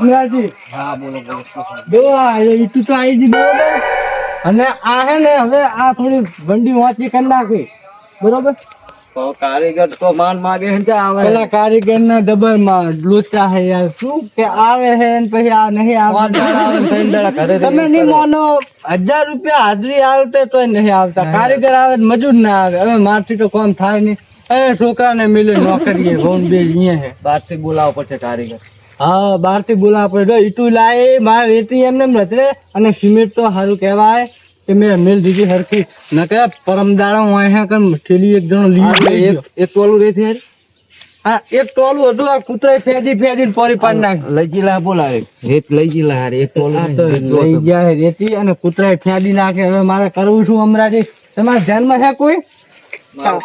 અમરાજી હા બોલો બોલો. જો આ ઈટુ તો આવી ગઈ બરોબર. અને આ હે ને હવે આ થોડી વંડી વાંચી કરી નાખી બરોબર. તો કારીગર તો માન માગે હે ને આવે. પેલા કારીગર ના ડબર માં લોચા હે યાર શું કે આવે હે ને પછી આ નહીં આવે. તમે નહીં માનો 1000 રૂપિયા હાજરી આવતે તોય નહીં આવતા. કારીગર આવે તો મજૂર ના આવે. હવે મારથી તો કામ થાય નહીં. એ છોકરાને મિલે નોકરીએ ભોન બે અહીંયા હે. બહારથી બોલાવવો પડશે કારીગર. હા બહાર થી બોલાવવા પડે. ઈટુ લાય મારે રેતી એમને રતરે અને સિમેન્ટ તો સારું કહેવાય કે મેં મેલ દીધી હરખી ન કે પરમદાડા હું અહીંયા કન ઠેલી એક જણો લઈ એક ટોલું રેતી હેર. હા એક ટોલું હતું આ કૂતરાએ ફેદી ફેદીને પોરી પાડી નાખી. લઈ જીલા બોલાવે રેત લઈ જીલા હારે એક ટોલું આ તો લઈ ગયા હે રેતી અને કૂતરાએ ફેદી નાખે. હવે મારે કરવું શું અમરાજી? તમારા ધ્યાનમાં છે કોઈ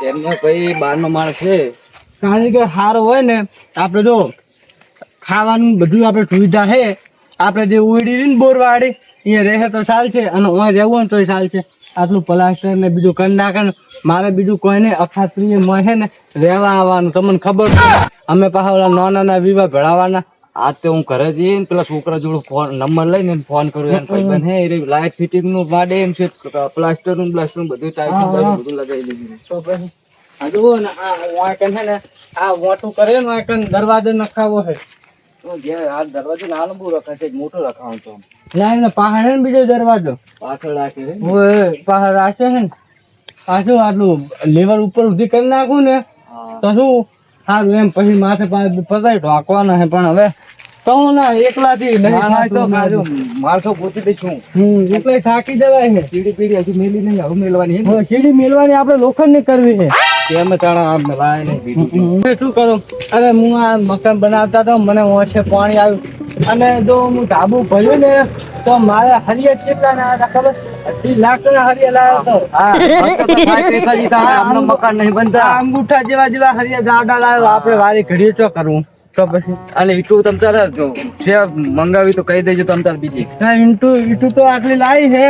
એમને કઈ બહારનો માણસ છે કારીગર સારો હોય ને આપણે જો ખાવાનું બધું આપણે સુવિધા છે. આપણે જે ઉડી ને બોરવાડી અહીંયા રહે તો ચાલશે અને અહીં રહેવું હોય તો ચાલશે. આટલું પ્લાસ્ટર ને બીજું કરી નાખે ને મારે બીજું કોઈ ને અફાત્રી છે ને રહેવા આવવાનું. તમને ખબર છે અમે પાછા ઓલા નાના વિવાહ ભેળાવાના. આજ તો હું ઘરે જઈને પેલા છોકરા જોડે ફોન નંબર લઈને ફોન કર્યો. એને ભાઈબંધ હે એ લાઈટ ફિટિંગ નું વાડે એમ છે પ્લાસ્ટર નું બધું ટાઈપિંગ બધું લગાવી દીધું. તો પછી આ જુઓ ને આ વાંકન છે ને આ મોટું કરે ને વાંકન દરવાજો નખાવો છે. તો જે આ દરવાજો નાનો બહુ રખાય છે મોટો રખાવ તો લાઈને પહાડ ને બીજો દરવાજો પાછળ રાખે છે. ઓય પહાડ રાખે છે ને પાછું આટલું લેવલ ઉપર સુધી કરી નાખું ને તો શું સારું એમ પછી માથે પતાય ઢોકવાના છે. પણ હવે કહું ના એકલાથી નહીં થાય તો કાજુ માણસો ગોતી દઈશું. એકલા થાકી જવાય છે. સીડી પીડી હજુ મેલી નહીં હવે મેલવાની હવે સીડી મેલવાની આપણે લોખંડ ની કરવી છે. કેમ તાણા આમ લાય નહીં હું શું કરું? અરે હું આ મકાન બનાવતા તો મને ઓછે પાણી આવ્યું અને જો હું ધાબુ ભર્યું ને તો મારે હરિયા કેટલા ના હતા ખબર? 80 લાખ ના હરિયા લાવ્યો તો. હા ખર્ચો તો થાય પૈસાજી તારે આમનો મકાન નહીં બનતા. આ અંગૂઠા જેવા જેવા હરિયા જાડા લાવ્યો. આપણે વારી ઘડીએ તો કરવું તો પછી અને ઈટું તમ તારે જો છે મંગાવી તો કહી દેજો તમ તારે બીજી. હા ઈટુ તો આટલી લાવી છે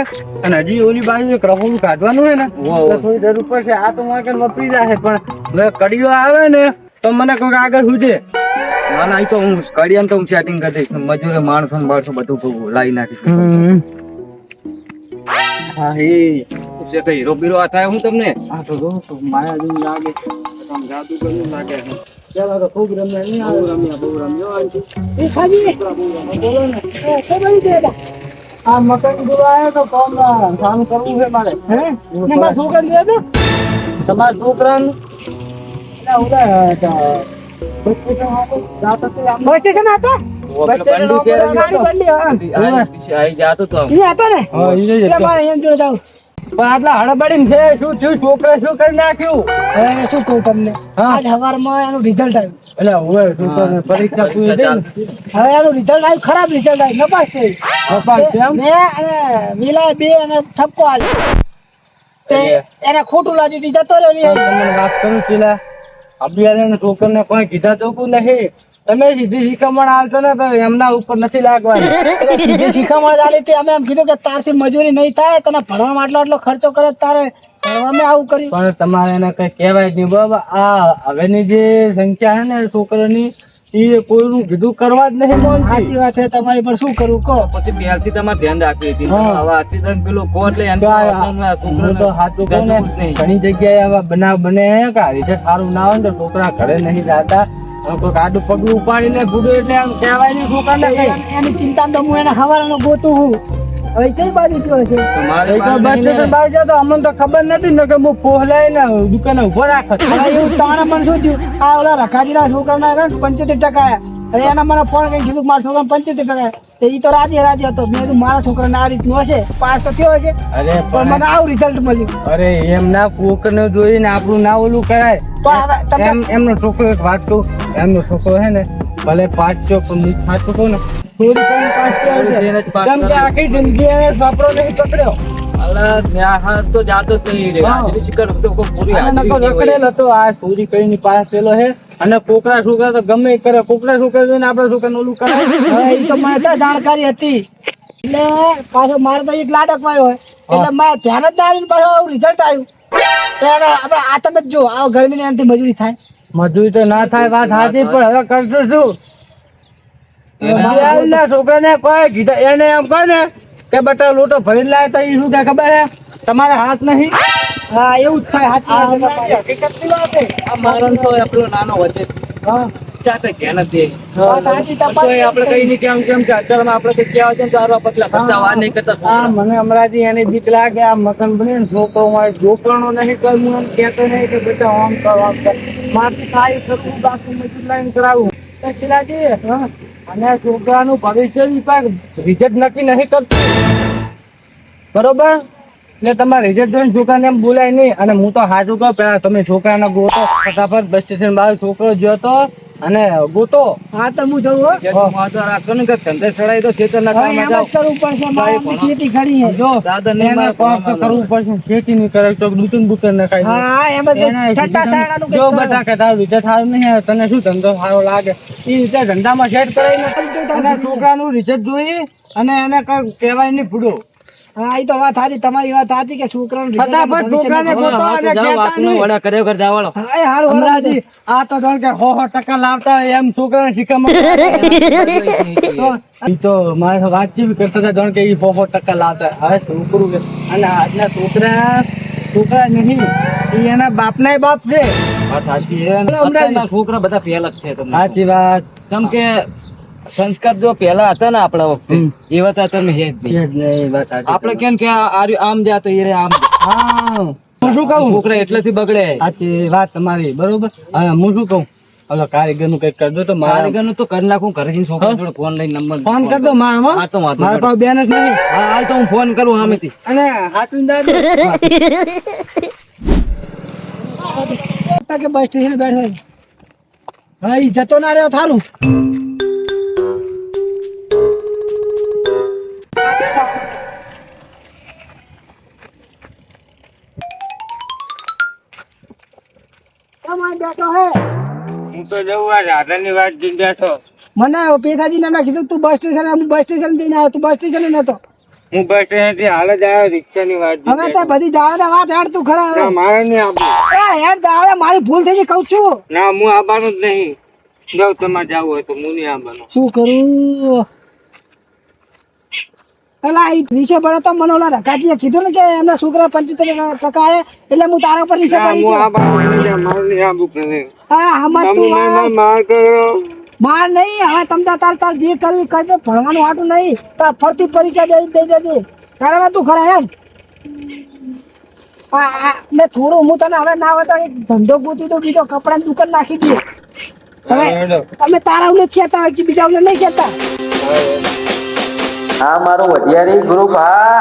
અને હજી ઓલી બાજુ એક રહોડું કાઢવાનું હોય ને એટલે થોડી જરૂર પડશે. આ તો મારે વપરી જાય પણ હવે કડીઓ આવે ને તો મને કોઈક આગળ સુજે. ના ના ઈ તો હું કડિયાને તો હું સેટિંગ કરી દઈશ. મજૂરે માણસો ને બાળસો બધું લાવી નાખીશ. હા એ છે કઈ હીરો બીરો આ થાય હું તમને આ તો જો તો માયા જેવું લાગે છે. આમ જાદુ કર્યું લાગે છે. ચાલો તો ખૂબ રમ્યા નહીં બહુ આવે. રમ્યા બહુ રમ્યો આજે. એ ખાજી બોલો ને એ બની દે આ મકાન જોવા આવ્યો તો કામ કામ કરવું છે મારે. હે ને મારા છોકરા જોયા તો તમારા છોકરાનું એટલે ઓલા બસ સ્ટેશન હતો. પેલો બંડુ ત્યારે આઈ જાતો તો આમ. એ હતો ને એટલે મારે એમ જોડે જાવ. પણ આટલા હડબડીમ છે શું થયું? છોકરા શું કરી નાખ્યું? હવે શું કહું તમને આજ સવારમાં એનું રિઝલ્ટ આવ્યું. એટલે હવે છોકરાને પરીક્ષા પૂરી થઈ ને હવે એનું રિઝલ્ટ આવ્યું. ખરાબ રિઝલ્ટ આવ્યું. નપાસ થઈ. નપાસ કેમ? મેં અને મિલાય બે અને ઠપકો આલ્યો તે એને ખોટું લાગ્યું તી જતો રહ્યો. તમને વાત કરું પેલા અભિયાન છોકરને કોઈ કીધા ચોખ્ખું નહીં. તમે સીધી શિખામણ આલતો ને તો એમના ઉપર નથી લાગવાની. એટલે સીધી શિખામણ આલી તે અમે એમ કીધું કે તારથી મજૂરી નહીં થાય તને ભણવામાં આટલો ખર્ચો કરે તારે ભણવામાં આવું કર્યું. પણ તમારે એને કઈ કહેવાય નહીં બાબા. આ હવેની જે સંખ્યા છે ને છોકરાની એ કોઈનું કીધું કરવા જ નહીં માંગતી. સાચી વાત છે તમારી. પણ શું કરવું કહો? પછી પહેલથી તમારે ધ્યાન રાખવી હતી. હવે એક્સિડન્ટ પેલું કો એટલે એને તો સાચું કહું ને ઘણી જગ્યાએ આવા બનાવ બને કે રિઝલ્ટ સારું ના હોય ને તો છોકરા ઘરે નહીં જતા. કોઈક આડું પગલું ઉપાડી લે ભૂડું એટલે આમ કહેવાય નહીં છોકરાને કઈ. એની ચિંતા તો હું એને હવારનો ગોતું હું. હવે કઈ બાજુ થયો છે? બસ સ્ટેશન બાજુ જાવ તો અમને તો ખબર નથી ને કે હું પોહલાય ને દુકાને ઉભો રાખ. એવું તારા મને શું થયું? આ ઓલા રખાજીના છોકરાના 75% આયા. હવે એના મને ફોન કરી કીધું મારા છોકરાને 75% એ તો રાજી હતો. મેં કીધું મારા છોકરાને આ રીતનું હશે પાસ તો થયો હશે. અરે પણ મને આવું રિઝલ્ટ મળ્યું. અરે એમ ના કોકને જોઈને આપણું ના ઓલું કરાય. પણ હવે એમનો છોકરો એક વાત કહું. એમનો છોકરો હે ને ભલે 5 ચોક પણ સાચું કહું ને થોડી કઈ પાસ કેમ કે આખી જિંદગી એને સાપડો નહીં પકડ્યો. અલા ન્યાહાર તો જાતો જ નહીં રે. આજની શિકાર તો પૂરી હાજરી રખડેલ હતો. આ ચોરી કરીને પાસ થયેલો હે અને કોકરા છોકરા તો ગમે એ કરે. કોકરા છોકરા જોઈને આપણે છોકરાને ઓલું કરે. એ તો મને ત્યાં જાણકારી હતી એટલે પાછો મારે તો એક લાડક વાયો હોય એટલે મેં ધ્યાન જ ના આવીને પાછો આવું રિઝલ્ટ આવ્યું. ત્યારે આપણે આ તમે જ જો આ ગરમીની એનાથી મજૂરી થાય. મજૂરી તો ના થાય વાત સાચી પણ હવે કરશું શું? બિહારીના છોકરાને કોઈ કીધા એને એમ કહે ને કે બટા લોટો ભરીને લાવે તો ઈ શું કે ખબર હે તમારા હાથ નહીં. હા એવું જ થાય સાચી વાત છે તમારી. હકીકતની વાત છે. આ મારણ તો આપણો નાનો વચ્ચે હા ચાતે ધ્યાન જ દે. વાત સાચી પણ તોય આપણે કઈ નહીં કેમ કે અત્યારમાં આપણે તો કહેવા છે ને તો આરવા પગલા ભરતા વાર નહીં કરતા હા મને હમણાંથી એની બીક લાગે આ મકાન બને ને છોકરો મારે જોકરણો નહીં કર હું એમ કહેતો નહીં કે બેટા આમ કર આમ કર મારથી થાય થતું બાકી મજૂર લાઈન કરાવું તો ખીલાજી અને છોકરાનું ભવિષ્ય રિઝલ્ટ નક્કી નહીં કરતું બરોબર એટલે તમારે રિઝલ્ટ જોઈને છોકરાને એમ બોલાય નહીં અને હું તો હાજુ કહું પેલા તમે છોકરાને ગોતો ફટાફટ બસ સ્ટેશન બહાર છોકરો જોતો અને ગોતો હા તો હું જઉં હો. વાંધો રાખશો ને કે ધંધે સડાઈ તો ખેતર ના હવે એમ જ કરવું પડશે મારે આપણી ખેતી ખડી છે. જો દાદા નહીં એને મારે કોક તો કરવું પડશે ખેતી નહીં કરે તો દૂતન બુતન ને ખાઈ દે. હા એમ જ એના છઠ્ઠા સાડાનું કંઈક જો કરો. બેટા કે તારું રિઝલ્ટ સારું નહીં આવે તને શું ધંધો સારો લાગે એ રીતે ધંધામાં સેટ કરાવીને અને છોકરાનું રિઝલ્ટ જોઈ અને એને કઈ કહેવાય નહીં ભૂડો હા એ તો વાત સાચી તમારી વાત સાચી કે છોકરાનું ફટાફટ છોકરાને ગોતો અને કહેતા નહીં. વડા કર્યો કર જાવાળો. હા એ હારું હમણાંથી આ તો જાણ કે 100% લાવતા હોય એમ છોકરાને શીખવામાં ઈ તો મારે વાત જેવી કરતા હતા જાણ કે ઈ 100% લાવતા હવે છોકરું છે. અને આજના છોકરા નહીં ઈ એના બાપનાય બાપ છે. વાત સાચી છે. હમણાં અત્યારના છોકરા બધા પહેલા જ છે તમને. સાચી વાત જેમ કે સંસ્કાર જો પહેલા હતા ને આપણા વખતે એવા તો તમે હે જ નહીં. છે જ નહીં વાત સાચી. આપણે કેમ કે આ રહ્યું આમ જાતો એ રહ્યા આમ. હા હું શું કહું છોકરા એટલેથી બગડે. સાચી વાત તમારી બરોબર હવે હું શું કહું ઓલો કારીગર નું કઈક કરજો તો મારે કારીગરનું તો કરી નાખું ઘરે જઈને છોકરા જોડે ફોન લઈને નંબર ફોન કર દો મારામાં હા તો વાંધો મારા નહીં. પાસે બેન જ નહીં હા હાલ તો હું ફોન કરું સામેથી. અને હાથું દાદુ કે બસ સ્ટેશન બેઠો છે. હા ઈ જતો ના રહ્યો થારું. બેઠો હે હું તો જવું આ રાધાની વાત જોઈને બેઠો મને પેથાજી ને એમણે કીધું તું બસ સ્ટેશન હું બસ સ્ટેશન જઈને આવ્યો તું બસ સ્ટેશન નતો. હું બસ સ્ટેશન થી હાલ જ આવ્યો રિક્ષાની વાત હવે તે બધી જાણે વાત હેડ તું ખરા હવે. મારે નહીં આપવું એ હેડ જાણે મારી ભૂલ થઈ ગઈ કહું છું. ના હું આવવાનું જ નહીં જાઉં તમારે જવું હોય તો હું નહીં આવવાનું શું કરું પેલા એ નીચે પડ્યો તો મને ઓલા રકાજીએ કીધું ને કે એમના છોકરા 75% આયા એટલે હું તારા ઉપર નીચે પડી ગયો. મારે નહીં આવવું કરે હા હમત તું વાત. માર કરો માર નહીં હવે તમતા તાર જે કરવી કરજે ભણવાનું હાટું નહીં તાર ફરતી પરીક્ષા દઈ દેજે તારે તું ખરા હેડ ને થોડું હું તને હવે ના હોય તો એક ધંધો ગોતી તો બીજો કપડાની દુકાન નાખી દે હવે તમે તારા ઉલ્લેખ કહેતા હોય કે બીજા ઉલ્લેખ નહીં કહેતા હા મારું વઢિયારી ગ્રુપ હા